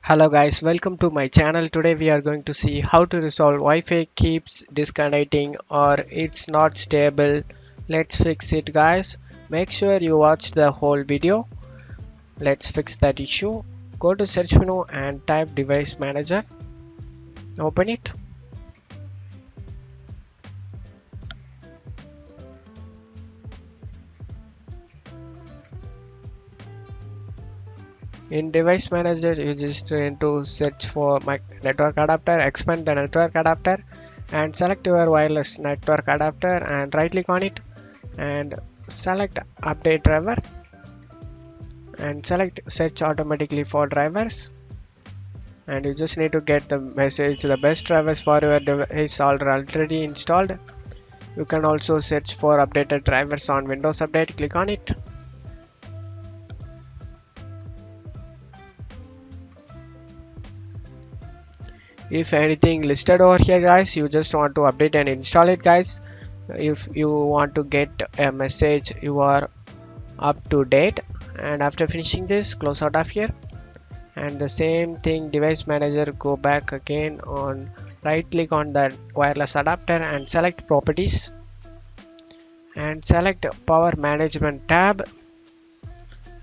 Hello guys, welcome to my channel. Today we are going to see how to resolve Wi-Fi keeps disconnecting or it's not stable. Let's fix it guys. Make sure you watch the whole video. Let's fix that issue. Go to search menu and type device manager. Open it. In device manager you just need to search for my network adapter, expand the network adapter and select your wireless network adapter and right click on it and select update driver and select search automatically for drivers, and you just need to get the message the best drivers for your device are already installed. You can also search for updated drivers on Windows Update. Click on it. If anything listed over here guys, you just want to update and install it guys. If you want to get a message you are up to date, and after finishing this close out of here and the same thing device manager, go back again on right click on that wireless adapter and select properties and select power management tab,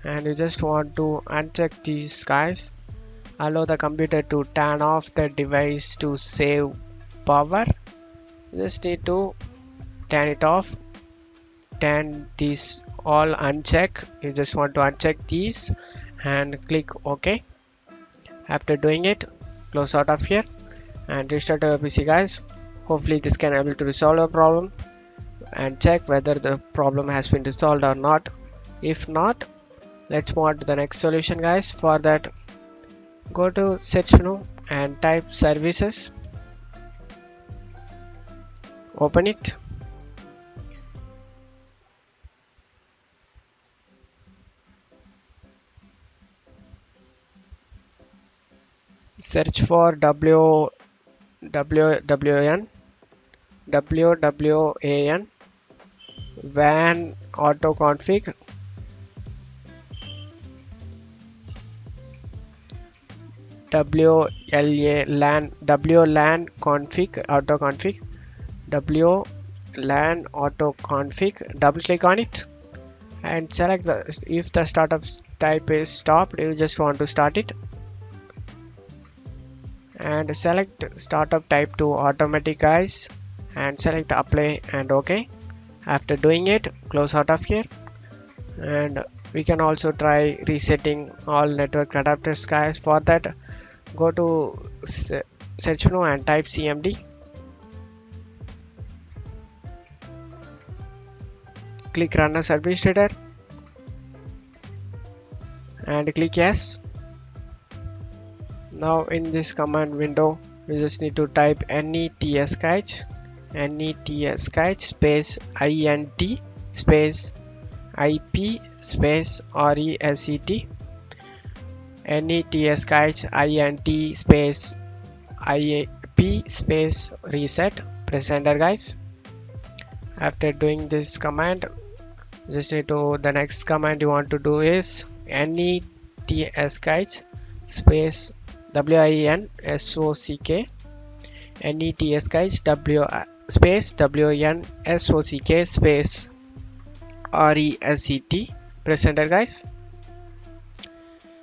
and you just want to uncheck these guys. Allow the computer to turn off the device to save power. You just need to turn it off, turn these all uncheck. You just want to uncheck these and click OK. After doing it, close out of here and restart your PC guys. Hopefully this can able to resolve your problem and check whether the problem has been resolved or not. If not, let's move on to the next solution guys. For that, go to search menu and type services. Open it. Search for WWAN WAN auto config. WLAN config auto config. WLAN auto config. Double click on it and select if the startup type is stopped, you just want to start it and select startup type to automatic guys and select apply and OK. After doing it, close out of here, and we can also try resetting all network adapters guys. For that, go to search menu and type CMD. Click run as administrator and click yes. Now in this command window you just need to type netsketch space int space ip space reset netsketch int space ip space reset. Press enter guys. After doing this command, just need to the next command you want to do is netsketch space winsock netsketch space winsock space reset. Press enter guys.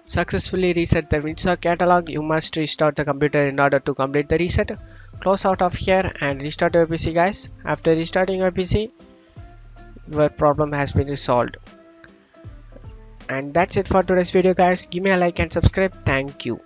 Successfully reset the WinSock catalog. You must restart the computer in order to complete the reset. Close out of here and restart your PC guys. After restarting your PC, your problem has been resolved. And that's it for today's video guys. Give me a like and subscribe. Thank you.